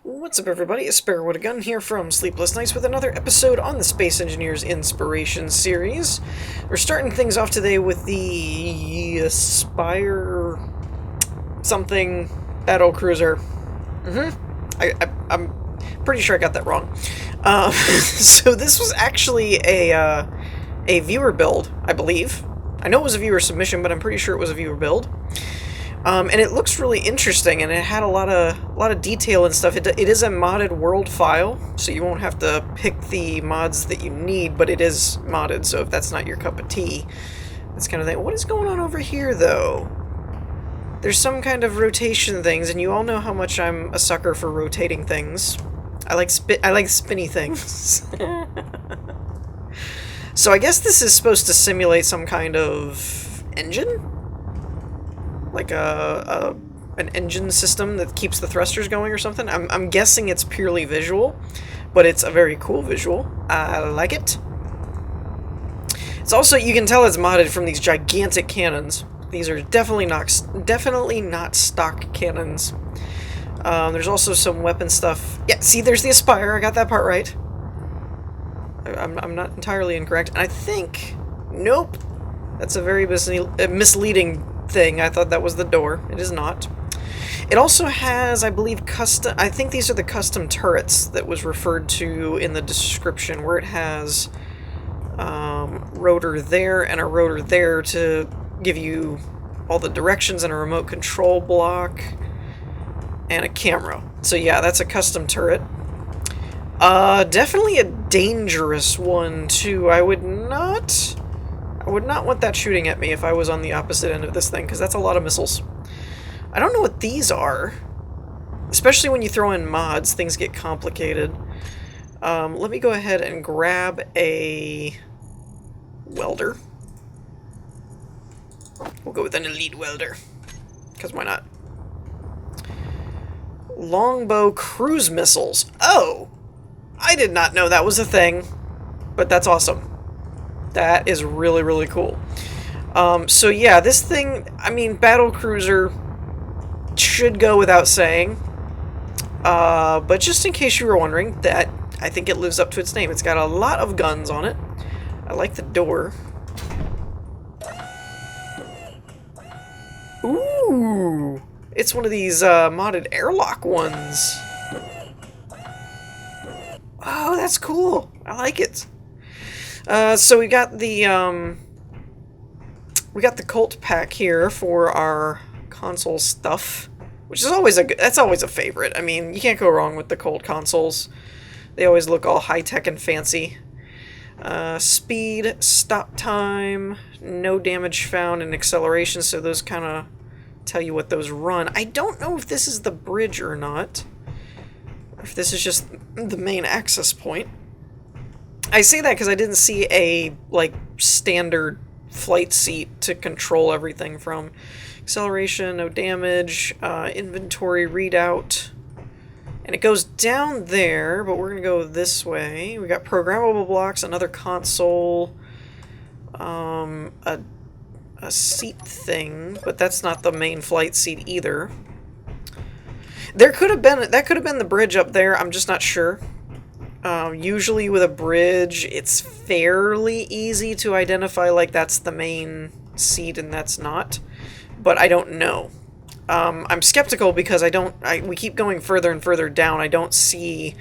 What's up, everybody? Espire with a gun here from Sleepless Nights with another episode on the Space Engineers Inspiration series. We're starting things off today with the Espire something Battlecruiser. I'm pretty sure I got that wrong. So this was actually a viewer build, I believe. I know it was a viewer submission, but I'm pretty sure it was a viewer build. And it looks really interesting, and it had a lot of detail and stuff. It is a modded world file, so you won't have to pick the mods that you need, but it is modded, so if that's not your cup of tea, that's kind of thing. What is going on over here, though? There's some kind of rotation things, and you all know how much I'm a sucker for rotating things. I like spinny things. So I guess this is supposed to simulate some kind of engine? Like an engine system that keeps the thrusters going or something. I'm guessing it's purely visual, but it's a very cool visual. I like it. It's also, you can tell it's modded from these gigantic cannons. These are definitely not stock cannons. There's also some weapon stuff. Yeah, see, there's the Espire. I got that part right. I'm not entirely incorrect. And I think, nope, that's a very misleading thing. I thought that was the door. It is not. It also has, I believe, I think these are the custom turrets that was referred to in the description, where it has rotor there and a rotor there to give you all the directions, and a remote control block and a camera. So yeah, that's a custom turret. Definitely a dangerous one too. I would not want that shooting at me if I was on the opposite end of this thing, because that's a lot of missiles. I don't know what these are. Especially when you throw in mods, things get complicated. Let me go ahead and grab a welder. We'll go with an elite welder, because why not? Longbow cruise missiles. Oh! I did not know that was a thing, but that's awesome. That is really, really cool. So yeah, this thing, I mean, Battlecruiser should go without saying. But just in case you were wondering, that I think it lives up to its name. It's got a lot of guns on it. I like the door. Ooh! It's one of these modded airlock ones. Oh, that's cool. I like it. So we got the Colt pack here for our console stuff, which is always that's always a favorite. I mean, you can't go wrong with the Colt consoles. They always look all high-tech and fancy. Speed, stop time, no damage found, and acceleration, so those kind of tell you what those run. I don't know if this is the bridge or not, or if this is just the main access point. I say that because I didn't see a, like, standard flight seat to control everything from. Acceleration, no damage, inventory readout. And it goes down there, but we're going to go this way. We got programmable blocks, another console, a seat thing, but that's not the main flight seat either. That could have been the bridge up there, I'm just not sure. Usually with a bridge, it's fairly easy to identify, like, that's the main seat and that's not. But I don't know. I'm skeptical because we keep going further and further down. I don't see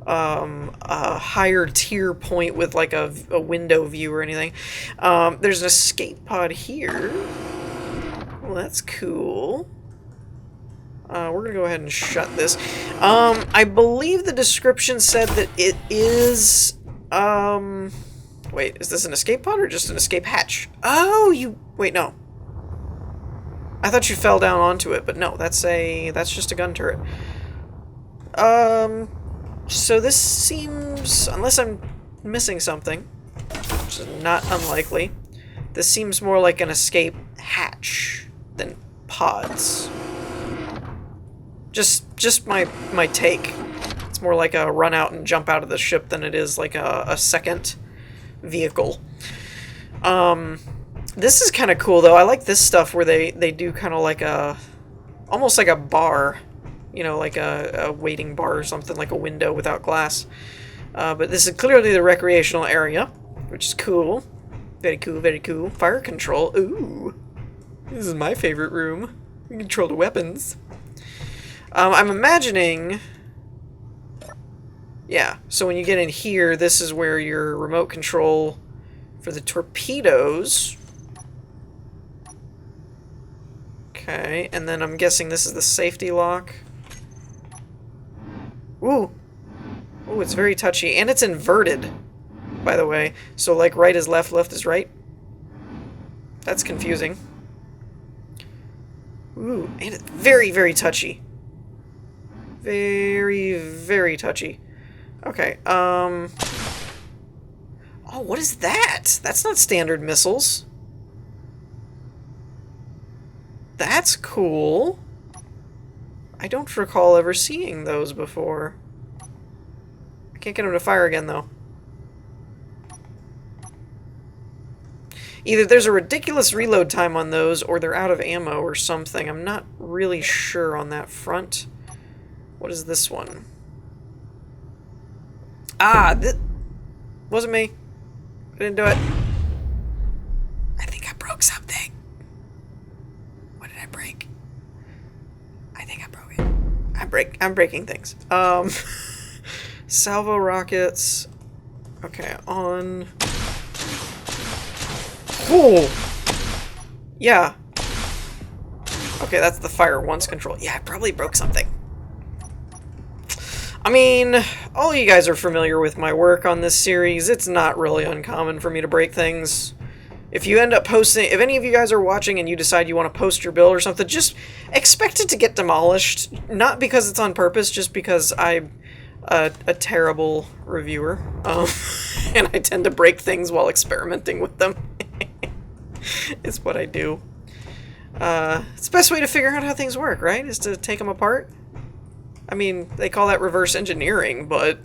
a higher tier point with, like, a window view or anything. There's an escape pod here. Well, that's cool. We're gonna go ahead and shut this. I believe the description said that it is, wait, is this an escape pod or just an escape hatch? Oh, wait, no. I thought you fell down onto it, but no, that's just a gun turret. So this seems, unless I'm missing something, which is not unlikely, this seems more like an escape hatch than pods. Just my take. It's more like a run out and jump out of the ship than it is like a second vehicle. This is kind of cool though. I like this stuff where they do kind of like almost like a bar You know, like a waiting bar or something, like a window without glass. But this is clearly the recreational area, which is cool. Very cool, very cool. Fire control. Ooh. This is my favorite room. You control the weapons. I'm imagining... Yeah, so when you get in here, this is where your remote control for the torpedoes. Okay, and then I'm guessing this is the safety lock. Ooh! Ooh, it's very touchy. And it's inverted, by the way. So, like, right is left, left is right. That's confusing. Ooh, and it's very, very touchy. Very, very touchy. Okay, Oh, what is that? That's not standard missiles. That's cool. I don't recall ever seeing those before. I can't get them to fire again, though. Either there's a ridiculous reload time on those, or they're out of ammo or something. I'm not really sure on that front. What is this one? Ah, that wasn't me. I didn't do it. I think I broke something. What did I break? I think I broke it. I'm breaking things. Salvo rockets. Okay, on. Oh! Yeah. Okay, that's the fire once control. Yeah, I probably broke something. I mean, all you guys are familiar with my work on this series. It's not really uncommon for me to break things. If you end up posting, if any of you guys are watching and you decide you want to post your build or something, just expect it to get demolished. Not because it's on purpose, just because I'm a terrible reviewer. And I tend to break things while experimenting with them. It's what I do. It's the best way to figure out how things work, right? Is to take them apart. I mean, they call that reverse engineering, but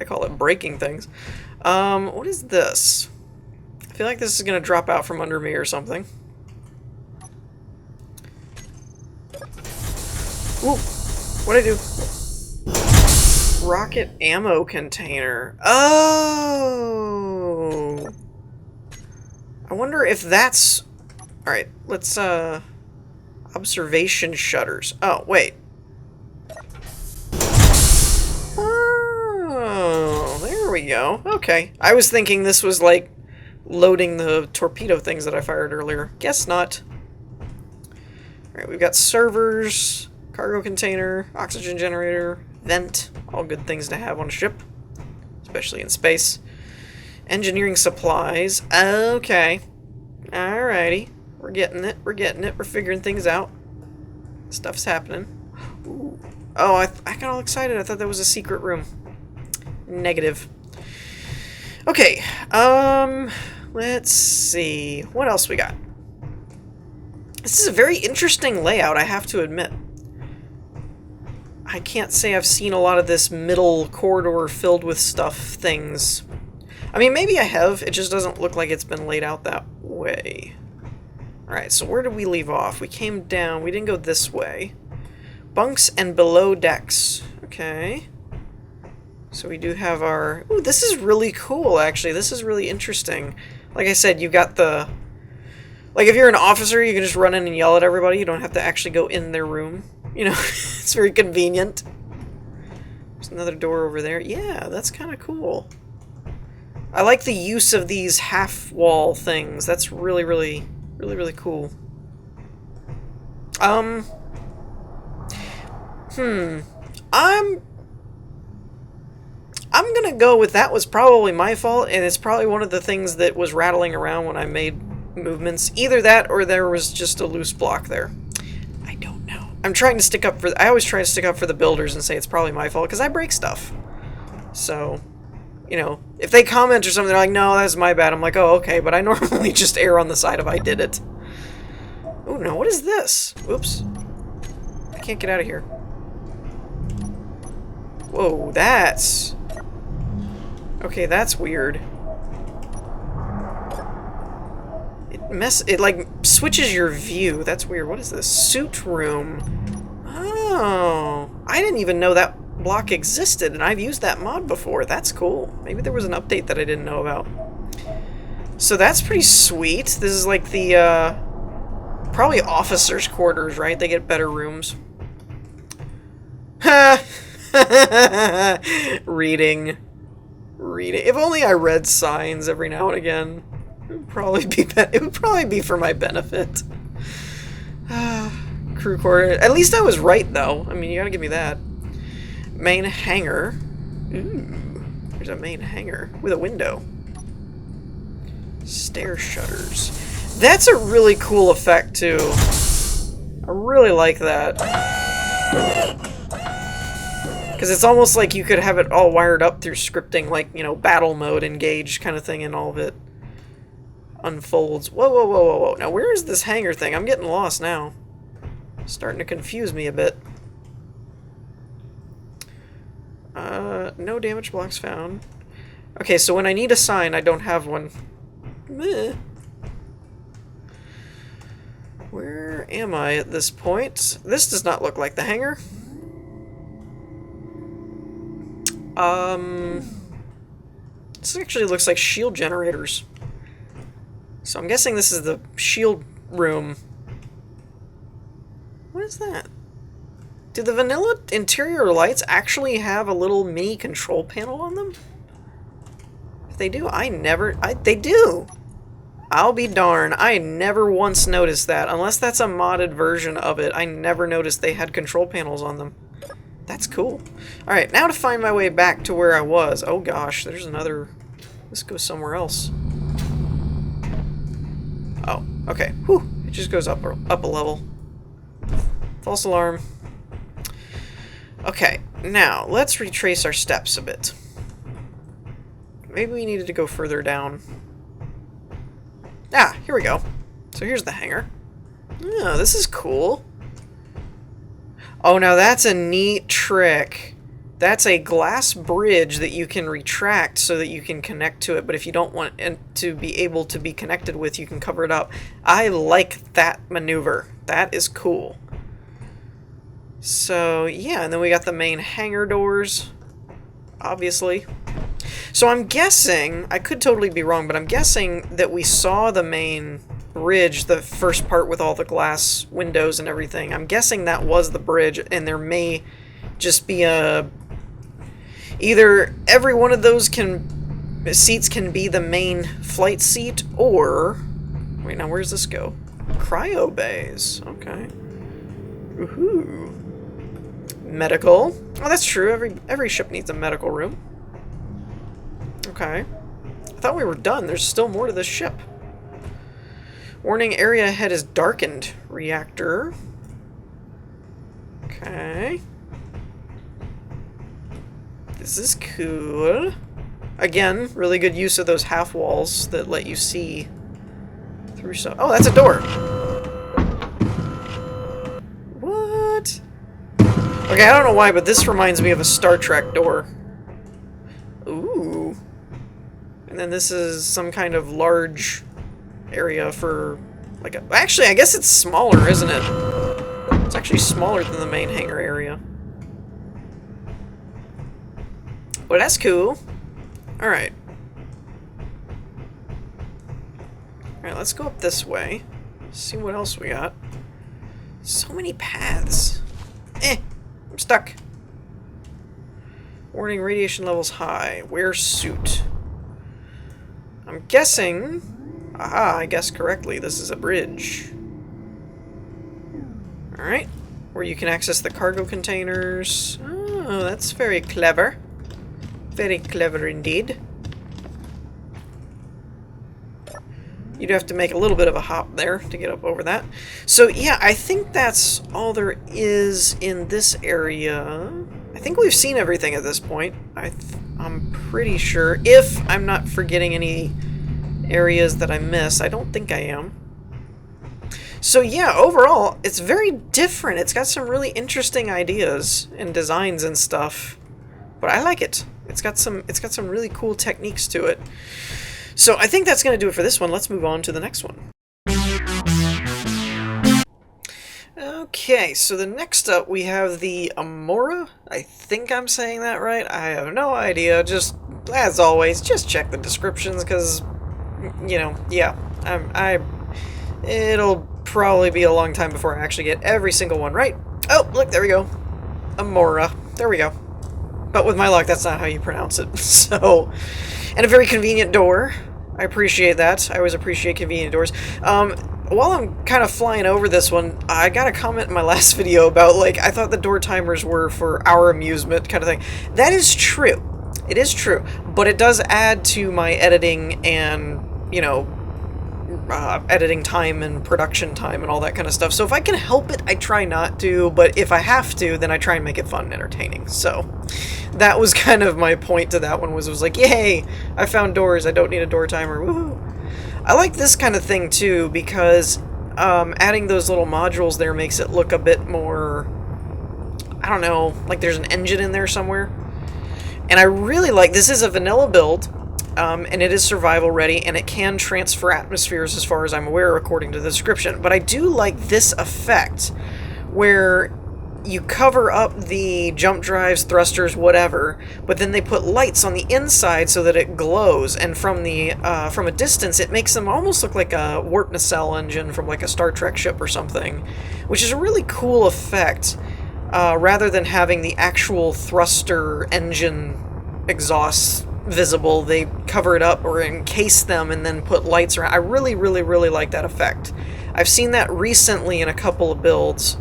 I call it breaking things. What is this? I feel like this is going to drop out from under me or something. Ooh, what'd I do? Rocket ammo container. Oh! I wonder if that's... Alright, let's, observation shutters. Oh, wait. Oh, there we go. Okay. I was thinking this was, like, loading the torpedo things that I fired earlier. Guess not. Alright, we've got servers, cargo container, oxygen generator, vent. All good things to have on a ship, especially in space. Engineering supplies. Okay. Alrighty. We're getting it. We're getting it. We're figuring things out. Stuff's happening. Ooh. Oh, I got all excited. I thought that was a secret room. Negative. Okay. Let's see. What else we got? This is a very interesting layout, I have to admit. I can't say I've seen a lot of this middle corridor filled with stuff things. I mean, maybe I have. It just doesn't look like it's been laid out that way. Alright, so where did we leave off? We came down. We didn't go this way. Bunks and below decks. Okay. So we do have our... Ooh, this is really cool, actually. This is really interesting. Like I said, you've got the... Like, if you're an officer, you can just run in and yell at everybody. You don't have to actually go in their room. You know, it's very convenient. There's another door over there. Yeah, that's kind of cool. I like the use of these half-wall things. That's really, really, really, really cool. I'm gonna go with that was probably my fault, and it's probably one of the things that was rattling around when I made movements. Either that, or there was just a loose block there. I don't know. I'm trying to stick up for... I always try to stick up for the builders and say it's probably my fault, because I break stuff. So, you know, if they comment or something, they're like, no, that's my bad. I'm like, oh, okay, but I normally just err on the side of I did it. Oh, no, what is this? Oops. I can't get out of here. Whoa, that's... Okay, that's weird. It like switches your view. That's weird. What is this? Suit room. Oh, I didn't even know that block existed, and I've used that mod before. That's cool. Maybe there was an update that I didn't know about. So that's pretty sweet. This is like the, probably officers' quarters, right? They get better rooms. Ha! Reading. If only I read signs every now and again. It would probably be for my benefit. Crew quarters. At least I was right, though. I mean, you gotta give me that. Main hangar. Ooh. There's a main hangar with a window. Stair shutters. That's a really cool effect, too. I really like that. Because it's almost like you could have it all wired up through scripting, like, you know, battle mode, engage kind of thing, and all of it unfolds. Whoa, whoa, whoa, whoa, whoa. Now, where is this hangar thing? I'm getting lost now. Starting to confuse me a bit. No damage blocks found. Okay, so when I need a sign, I don't have one. Meh. Where am I at this point? This does not look like the hangar. This actually looks like shield generators. So I'm guessing this is the shield room. What is that? Do the vanilla interior lights actually have a little mini control panel on them? If they do, they do! I'll be darned, I never once noticed that. Unless that's a modded version of it, I never noticed they had control panels on them. That's cool. Alright, now to find my way back to where I was. Oh gosh, there's another... This goes somewhere else. Oh, okay. Whew, it just goes up a level. False alarm. Okay, now, let's retrace our steps a bit. Maybe we needed to go further down. Ah, here we go. So here's the hangar. Oh, this is cool. Oh, now that's a neat trick. That's a glass bridge that you can retract so that you can connect to it, but if you don't want it to be able to be connected with, you can cover it up. I like that maneuver. That is cool. So, yeah, and then we got the main hangar doors, obviously. So I'm guessing, I could totally be wrong, but I'm guessing that we saw the main bridge, the first part with all the glass windows and everything. I'm guessing that was the bridge, and there may just be a... Either every one of those seats can be the main flight seat, or... Wait, now where's this go? Cryo bays. Okay. Woohoo. Medical. Oh, that's true. Every ship needs a medical room. Okay. I thought we were done. There's still more to this ship. Warning, area ahead is darkened. Reactor. Okay. This is cool. Again, really good use of those half walls that let you see through some... Oh, that's a door. What? Okay, I don't know why, but this reminds me of a Star Trek door. Ooh. And then this is some kind of large area for, like a... Actually, I guess it's smaller, isn't it? It's actually smaller than the main hangar area. Well, that's cool. Alright. Alright, let's go up this way. See what else we got. So many paths. I'm stuck. Warning, radiation levels high. Wear suit. I'm guessing... Aha, I guessed correctly. This is a bridge. Alright. Where you can access the cargo containers. Oh, that's very clever. Very clever indeed. You'd have to make a little bit of a hop there to get up over that. So yeah, I think that's all there is in this area. I think we've seen everything at this point. I'm pretty sure. If I'm not forgetting any areas that I miss. I don't think I am. So yeah, overall, it's very different. It's got some really interesting ideas and designs and stuff. But I like it. It's got some really cool techniques to it. So I think that's going to do it for this one. Let's move on to the next one. Okay, so the next up we have the Amora. I think I'm saying that right. I have no idea. Just, as always, just check the descriptions, because, you know, yeah, it'll probably be a long time before I actually get every single one right. Oh, look, there we go. Amora. There we go. But with my luck, that's not how you pronounce it. So, and a very convenient door. I appreciate that. I always appreciate convenient doors. While I'm kind of flying over this one, I got a comment in my last video about, like, I thought the door timers were for our amusement kind of thing. That is true. It is true. But it does add to my editing and, you know, editing time and production time and all that kind of stuff. So if I can help it, I try not to. But if I have to, then I try and make it fun and entertaining. So that was kind of my point to that one, was like, yay, I found doors. I don't need a door timer. Woohoo. I like this kind of thing too, because adding those little modules there makes it look a bit more, I don't know, like there's an engine in there somewhere. And I really like, this is a vanilla build, and it is survival ready, and it can transfer atmospheres as far as I'm aware according to the description. But I do like this effect, where you cover up the jump drives, thrusters, whatever, but then they put lights on the inside so that it glows, and from a distance it makes them almost look like a warp nacelle engine from like a Star Trek ship or something, which is a really cool effect, rather than having the actual thruster engine exhausts visible. They cover it up or encase them and then put lights around. I really, really, really like that effect. I've seen that recently in a couple of builds,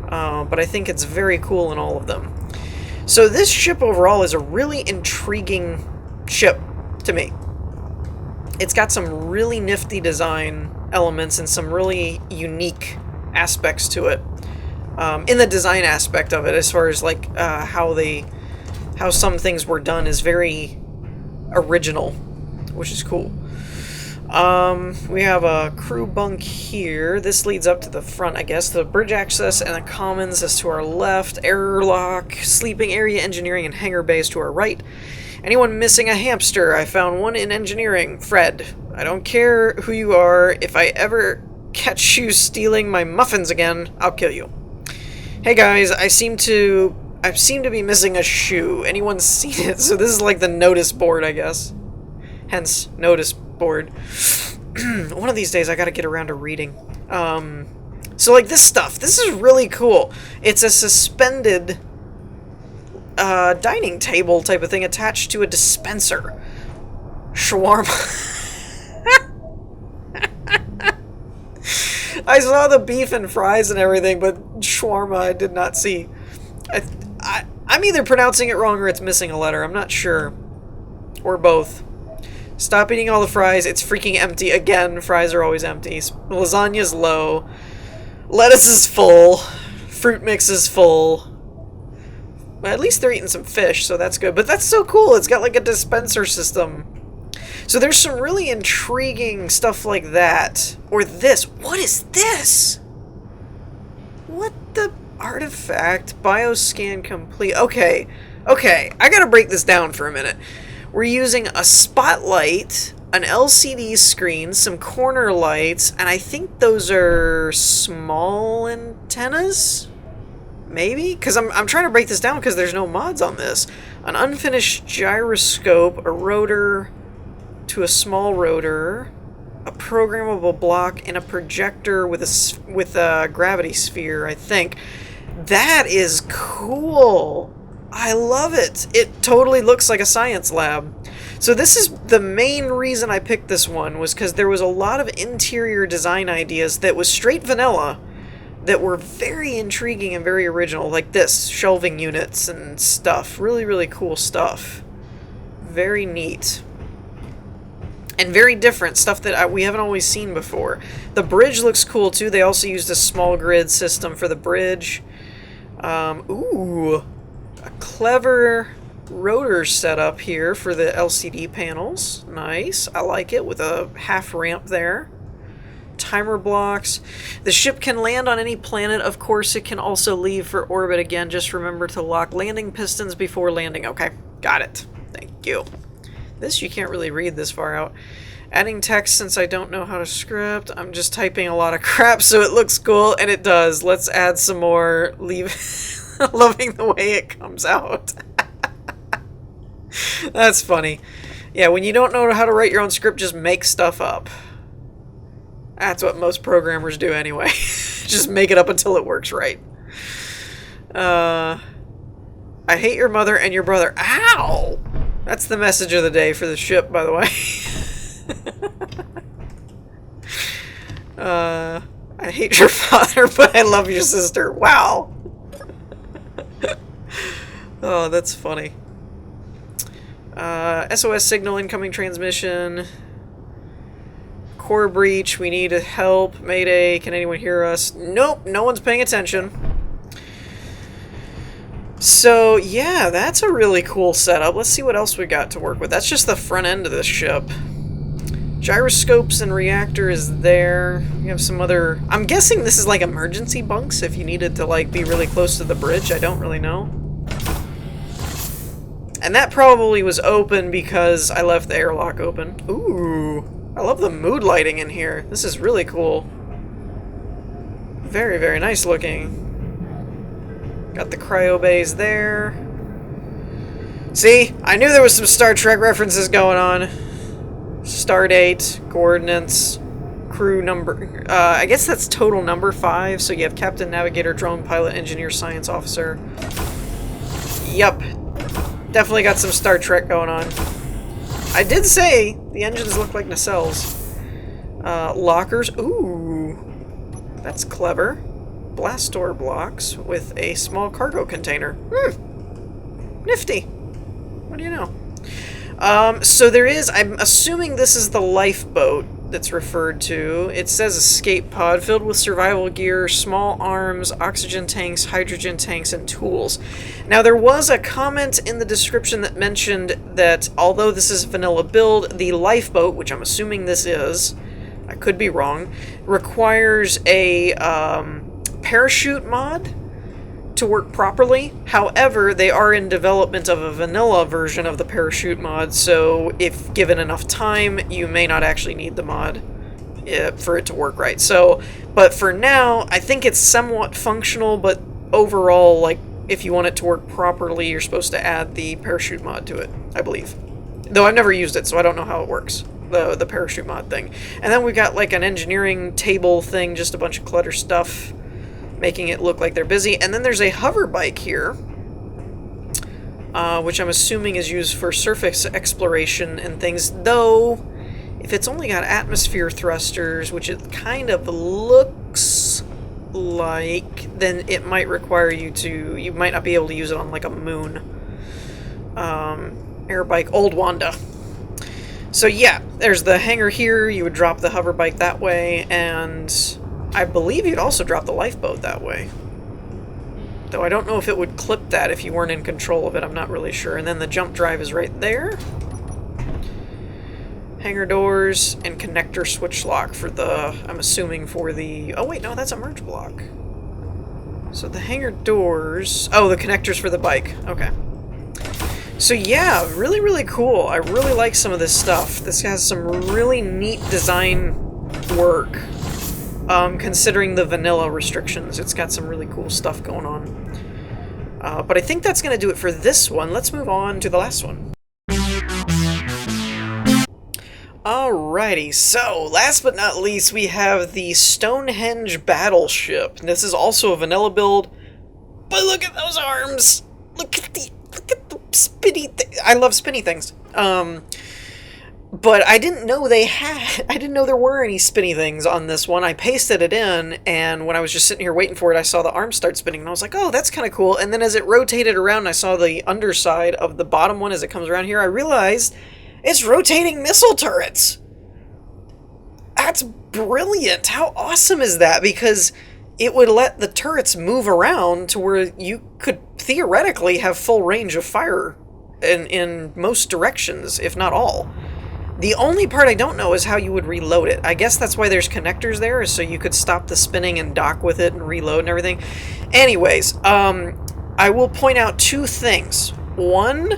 but I think it's very cool in all of them. So this ship overall is a really intriguing ship to me. It's got some really nifty design elements and some really unique aspects to it. In the design aspect of it, as far as like how some things were done, is very original, which is cool. We have a crew bunk here. This leads up to the front, I guess. The bridge access and the commons is to our left. Airlock, sleeping area, engineering, and hangar bays to our right. Anyone missing a hamster? I found one in engineering. Fred. I don't care who you are. If I ever catch you stealing my muffins again, I'll kill you. Hey guys, I seem to be missing a shoe. Anyone seen it? So this is like the notice board, I guess. Hence, notice board. One of these days I gotta get around to reading. So like this stuff, this is really cool. It's a suspended dining table type of thing attached to a dispenser. Shawarma. I saw the beef and fries and everything, but shawarma I did not see. I'm either pronouncing it wrong or it's missing a letter. I'm not sure. Or both. Stop eating all the fries. It's freaking empty. Again, fries are always empty. Lasagna's low. Lettuce is full. Fruit mix is full. Well, at least they're eating some fish, so that's good. But that's so cool. It's got like a dispenser system. So there's some really intriguing stuff like that. Or this. What is this? What the artifact? Bioscan complete. Okay. Okay. I gotta break this down for a minute. We're using a spotlight, an LCD screen, some corner lights, and I think those are small antennas? Maybe? Because I'm trying to break this down because there's no mods on this. An unfinished gyroscope, a rotor to a small rotor, a programmable block, and a projector with a gravity sphere, I think. That is cool! I love it. It totally looks like a science lab. So this is the main reason I picked this one, was because there was a lot of interior design ideas that was straight vanilla that were very intriguing and very original, like this, shelving units and stuff. Really, really cool stuff. Very neat. And very different, stuff that we haven't always seen before. The bridge looks cool too. They also used a small grid system for the bridge. Ooh. A clever rotor setup here for the LCD panels. Nice. I like it, with a half ramp there. Timer blocks. The ship can land on any planet. Of course, it can also leave for orbit again. Just remember to lock landing pistons before landing. Okay, got it. Thank you. This, you can't really read this far out. Adding text since I don't know how to script. I'm just typing a lot of crap so it looks cool, and it does. Let's add some more. Leave loving the way it comes out. That's funny. Yeah, when you don't know how to write your own script, just make stuff up. That's what most programmers do anyway. Just make it up until it works right. I hate your mother and your brother. Ow! That's the message of the day for the ship, by the way. I hate your father, but I love your sister. Wow. Oh, that's funny. SOS signal, incoming transmission. Core breach, we need help. Mayday, can anyone hear us? Nope, no one's paying attention. So, yeah, that's a really cool setup. Let's see what else we got to work with. That's just the front end of this ship. Gyroscopes and reactor is there. We have some other... I'm guessing this is like emergency bunks if you needed to like be really close to the bridge. I don't really know. And that probably was open because I left the airlock open. Ooh, I love the mood lighting in here. This is really cool. Very, very nice looking. Got the cryo bays there. See, I knew there was some Star Trek references going on. Stardate, coordinates, crew number. I guess that's total number 5. So you have captain, navigator, drone pilot, engineer, science officer. Yup. Definitely got some Star Trek going on. I did say the engines look like nacelles. Lockers. Ooh. That's clever. Blast door blocks with a small cargo container. Nifty. What do you know? So there is, I'm assuming this is the lifeboat that's referred to. It says escape pod filled with survival gear, small arms, oxygen tanks, hydrogen tanks, and tools. Now there was a comment in the description that mentioned that although this is vanilla build, the lifeboat, which I'm assuming this is, I could be wrong, requires a parachute mod to work properly. However, they are in development of a vanilla version of the parachute mod, so if given enough time, you may not actually need the mod for it to work right. So, but for now, I think it's somewhat functional, but overall, like, if you want it to work properly, you're supposed to add the parachute mod to it, I believe. Though I've never used it, so I don't know how it works, the parachute mod thing. And then we've got, like, an engineering table thing, just a bunch of clutter stuff, making it look like they're busy. And then there's a hover bike here, which I'm assuming is used for surface exploration and things, though if it's only got atmosphere thrusters, which it kind of looks like, then it might require you might not be able to use it on like a moon. Air bike, Old Wanda. So yeah, there's the hangar here. You would drop the hover bike that way, and I believe you'd also drop the lifeboat that way. Though I don't know if it would clip that if you weren't in control of it. I'm not really sure. And then the jump drive is right there. Hangar doors and connector switch lock for the... I'm assuming for the... Oh wait, no, that's a merge block. So the hangar doors... Oh, the connectors for the bike. Okay. So yeah, really, really cool. I really like some of this stuff. This has some really neat design work. Considering the vanilla restrictions, it's got some really cool stuff going on. But I think that's going to do it for this one. Let's move on to the last one. Alrighty, so last but not least, we have the Stonehenge battleship. This is also a vanilla build, but look at those arms! Look at the spinny thing. I love spinny things. But I didn't know I didn't know there were any spinny things on this one. I pasted it in, and when I was just sitting here waiting for it, I saw the arm start spinning, and I was like, oh, that's kind of cool. And then as it rotated around, I saw the underside of the bottom one as it comes around here, I realized it's rotating missile turrets. That's brilliant. How awesome is that? Because it would let the turrets move around to where you could theoretically have full range of fire in most directions, if not all. The only part I don't know is how you would reload it. I guess that's why there's connectors there, so you could stop the spinning and dock with it and reload and everything. Anyways, I will point out two things. One,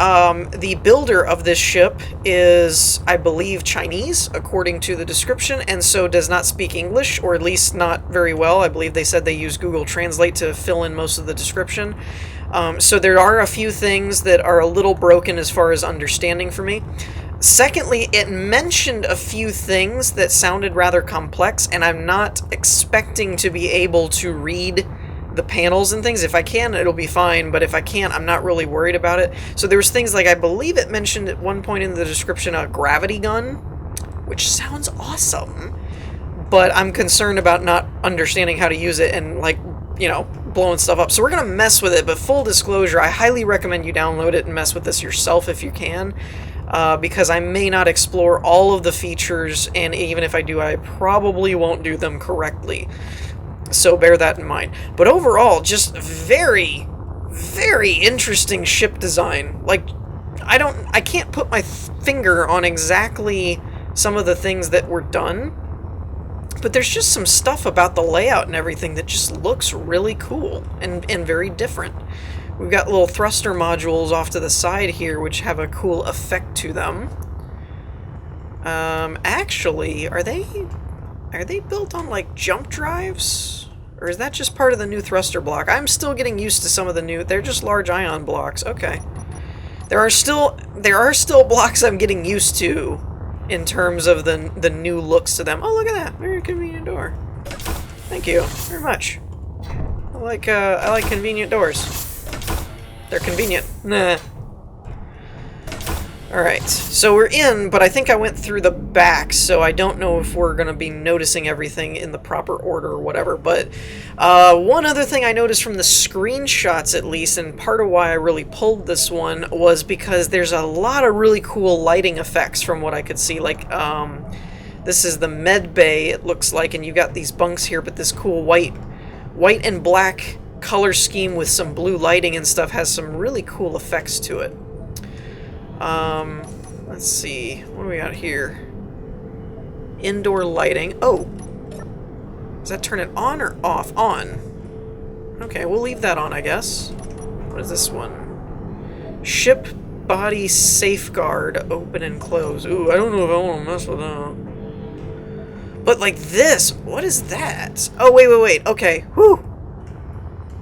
The builder of this ship is, I believe, Chinese, according to the description, and so does not speak English, or at least not very well. I believe they said they use Google Translate to fill in most of the description. So there are a few things that are a little broken as far as understanding for me. Secondly, it mentioned a few things that sounded rather complex, and I'm not expecting to be able to read the panels and things. If I can, it'll be fine, but if I can't, I'm not really worried about it. So there was things like, I believe it mentioned at one point in the description a gravity gun, which sounds awesome, but I'm concerned about not understanding how to use it and, like, you know, blowing stuff up. So we're gonna mess with it, but full disclosure, I highly recommend you download it and mess with this yourself if you can, because I may not explore all of the features, and even if I do, I probably won't do them correctly. So bear that in mind. But overall, just very, very interesting ship design. Like, I can't put my finger on exactly some of the things that were done, but there's just some stuff about the layout and everything that just looks really cool and very different. We've got little thruster modules off to the side here, which have a cool effect to them. Actually, are they built on, like, jump drives? Or is that just part of the new thruster block? I'm still getting used to some of the new... They're just large ion blocks. Okay. There are still blocks I'm getting used to in terms of the new looks to them. Oh, look at that. Very convenient door. Thank you very much. I like convenient doors. They're convenient. Nah. Alright, so we're in, but I think I went through the back, so I don't know if we're going to be noticing everything in the proper order or whatever, but one other thing I noticed from the screenshots, at least, and part of why I really pulled this one, was because there's a lot of really cool lighting effects from what I could see. Like, this is the med bay, it looks like, and you got these bunks here, but this cool white and black color scheme with some blue lighting and stuff has some really cool effects to it. Let's see, what do we got here? Indoor lighting. Oh! Does that turn it on or off? On. Okay, we'll leave that on, I guess. What is this one? Ship body safeguard, open and close. Ooh, I don't know if I want to mess with that. But like this, what is that? Oh, wait, okay. Whew!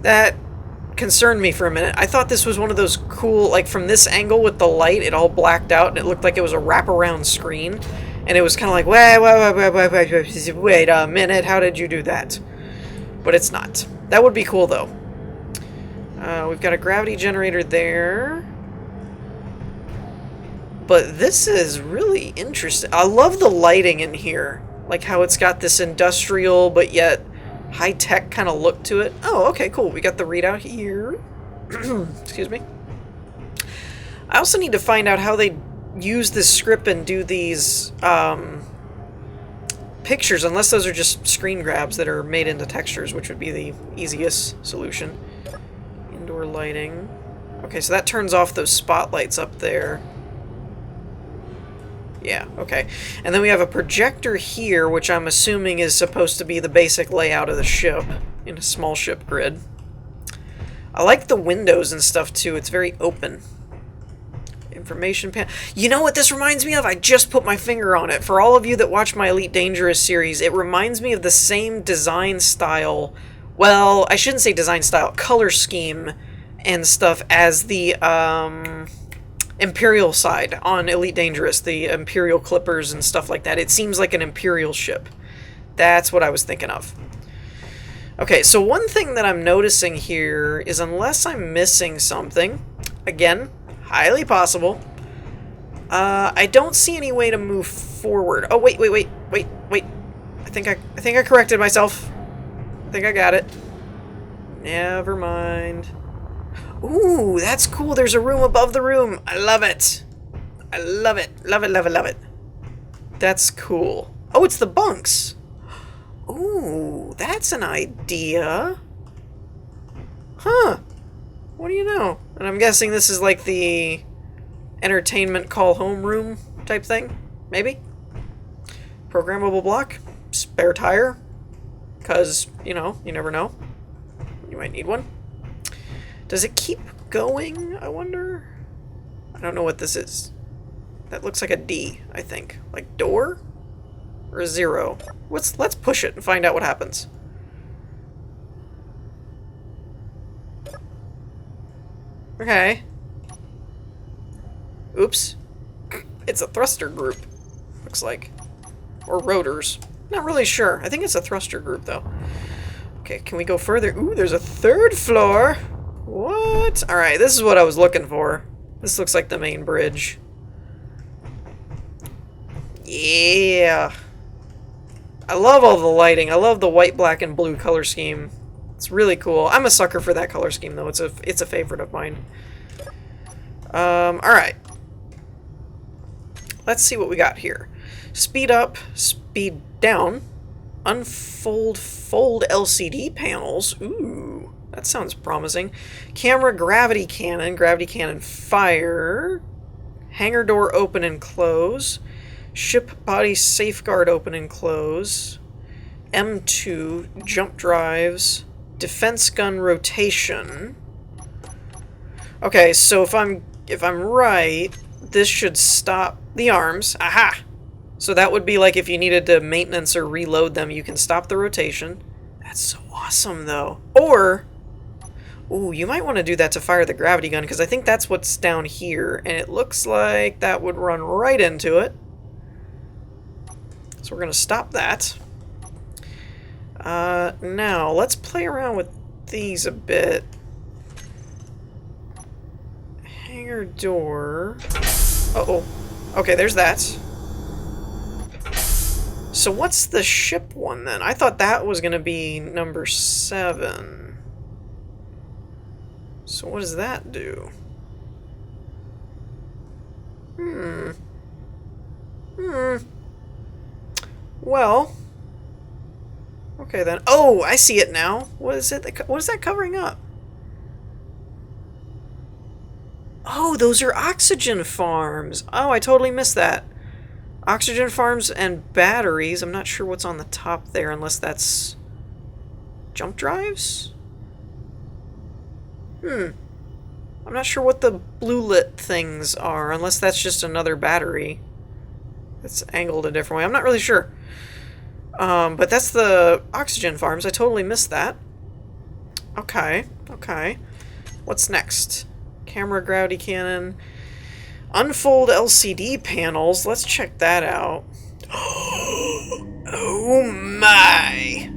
That concerned me for a minute. I thought this was one of those cool, like, from this angle with the light, it all blacked out and it looked like it was a wraparound screen, and it was kind of like, wait a minute, how did you do that? But it's not. That would be cool though. We've got a gravity generator there, but this is really interesting. I love the lighting in here, like how it's got this industrial but yet high-tech kind of look to it. Oh, okay, cool. We got the readout here. Excuse me. I also need to find out how they use this script and do these pictures, unless those are just screen grabs that are made into textures, which would be the easiest solution. Indoor lighting. Okay, so that turns off those spotlights up there. Yeah, okay. And then we have a projector here, which I'm assuming is supposed to be the basic layout of the ship in a small ship grid. I like the windows and stuff too. It's very open. Information panel. You know what this reminds me of? I just put my finger on it. For all of you that watch my Elite Dangerous series, it reminds me of the same design style. Well, I shouldn't say design style, color scheme and stuff as the Imperial side on Elite Dangerous, the Imperial Clippers and stuff like that. It seems like an Imperial ship. That's what I was thinking of. Okay, so one thing that I'm noticing here is, unless I'm missing something, again, highly possible, I don't see any way to move forward. Oh, wait. I think I corrected myself. I think I got it. Never mind. Ooh, that's cool. There's a room above the room. I love it. I love it. Love it. That's cool. Oh, it's the bunks. Ooh, that's an idea. Huh. What do you know? And I'm guessing this is like the entertainment call home room type thing. Maybe? Programmable block. Spare tire. Because, you know, you never know. You might need one. Does it keep going, I wonder? I don't know what this is. That looks like a D, I think. Like door? Or a 0? Let's push it and find out what happens. Okay. Oops. It's a thruster group, looks like. Or rotors. Not really sure. I think it's a thruster group, though. Okay, can we go further? Ooh, there's a 3rd floor! What? Alright, this is what I was looking for. This looks like the main bridge. Yeah! I love all the lighting. I love the white, black, and blue color scheme. It's really cool. I'm a sucker for that color scheme, though. It's a favorite of mine. Alright. Let's see what we got here. Speed up, speed down, unfold, fold LCD panels. Ooh, that sounds promising. Camera, gravity cannon fire. Hangar door open and close. Ship body safeguard open and close. M2, jump drives. Defense gun rotation. Okay, so if I'm right, this should stop the arms. Aha! So that would be like if you needed to maintenance or reload them, you can stop the rotation. That's so awesome, though. Or, ooh, you might want to do that to fire the gravity gun, because I think that's what's down here, and it looks like that would run right into it. So we're going to stop that. Now, let's play around with these a bit. Hangar door. Uh-oh. Okay, there's that. So what's the ship one, then? I thought that was going to be number 7. So what does that do? Well... Okay, then. Oh, I see it now. What is it? What is that covering up? Oh, those are oxygen farms. Oh, I totally missed that. Oxygen farms and batteries. I'm not sure what's on the top there, unless that's jump drives? I'm not sure what the blue lit things are, unless that's just another battery. It's angled a different way. I'm not really sure. But that's the oxygen farms. I totally missed that. Okay, okay. What's next? Camera, gravity cannon. Unfold LCD panels. Let's check that out. Oh my!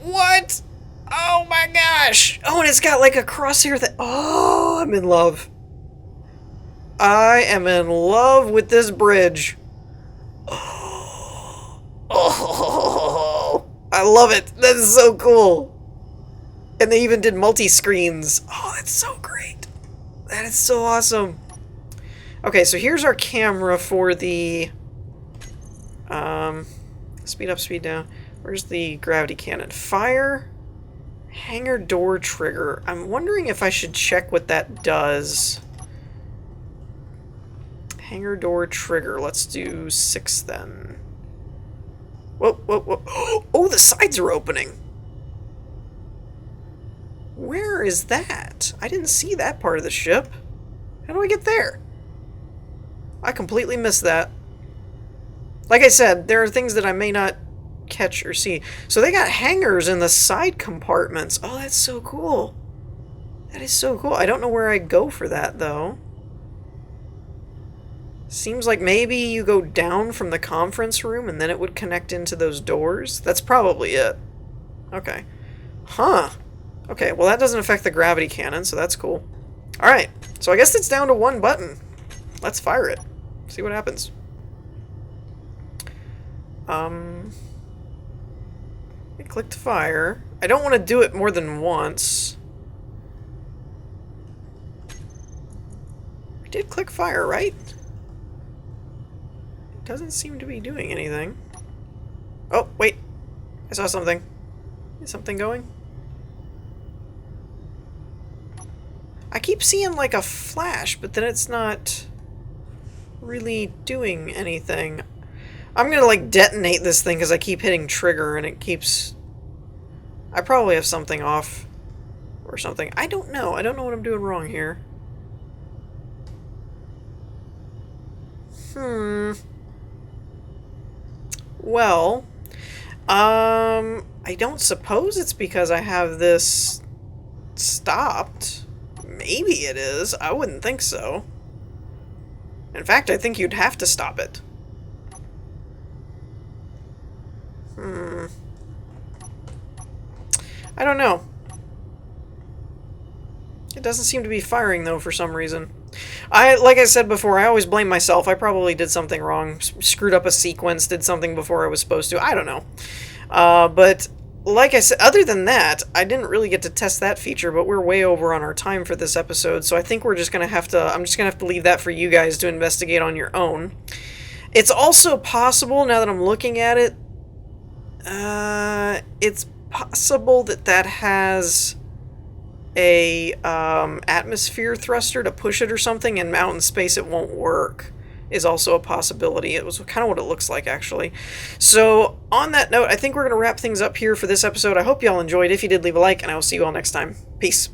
What? Oh my gosh! Oh, and it's got like a crosshair that... Oh, I'm in love. I am in love with this bridge. Oh, I love it. That is so cool. And they even did multi-screens. Oh, that's so great. That is so awesome. Okay, so here's our camera for the... speed up, speed down. Where's the gravity cannon? Fire. Hangar door trigger. I'm wondering if I should check what that does. Hangar door trigger. Let's do 6 then. Whoa, whoa, whoa. Oh, the sides are opening. Where is that? I didn't see that part of the ship. How do I get there? I completely missed that. Like I said, there are things that I may not catch or see. So they got hangars in the side compartments. Oh, that's so cool. That is so cool. I don't know where I go for that, though. Seems like maybe you go down from the conference room and then it would connect into those doors. That's probably it. Okay. Huh. Okay, well that doesn't affect the gravity cannon, so that's cool. Alright, so I guess it's down to 1 button. Let's fire it. See what happens. I clicked fire. I don't want to do it more than once. I did click fire, right? Doesn't seem to be doing anything. Oh, wait. I saw something. Is something going? I keep seeing like a flash, but then it's not really doing anything. I'm gonna like detonate this thing because I keep hitting trigger and it keeps... I probably have something off or something. I don't know. I don't know what I'm doing wrong here. Well, I don't suppose it's because I have this stopped. Maybe it is. I wouldn't think so. In fact, I think you'd have to stop it. I don't know. It doesn't seem to be firing, though, for some reason. Like I said before, I always blame myself. I probably did something wrong. Screwed up a sequence, did something before I was supposed to. I don't know. But like I said, other than that, I didn't really get to test that feature, but we're way over on our time for this episode, so I think we're just going to have to... I'm just going to have to leave that for you guys to investigate on your own. It's also possible, now that I'm looking at it, it's possible that that has a atmosphere thruster to push it or something, and out in space it won't work, is also a possibility. It was kind of what it looks like, actually. So, on that note, I think we're going to wrap things up here for this episode. I hope y'all enjoyed. If you did, leave a like, and I will see you all next time. Peace.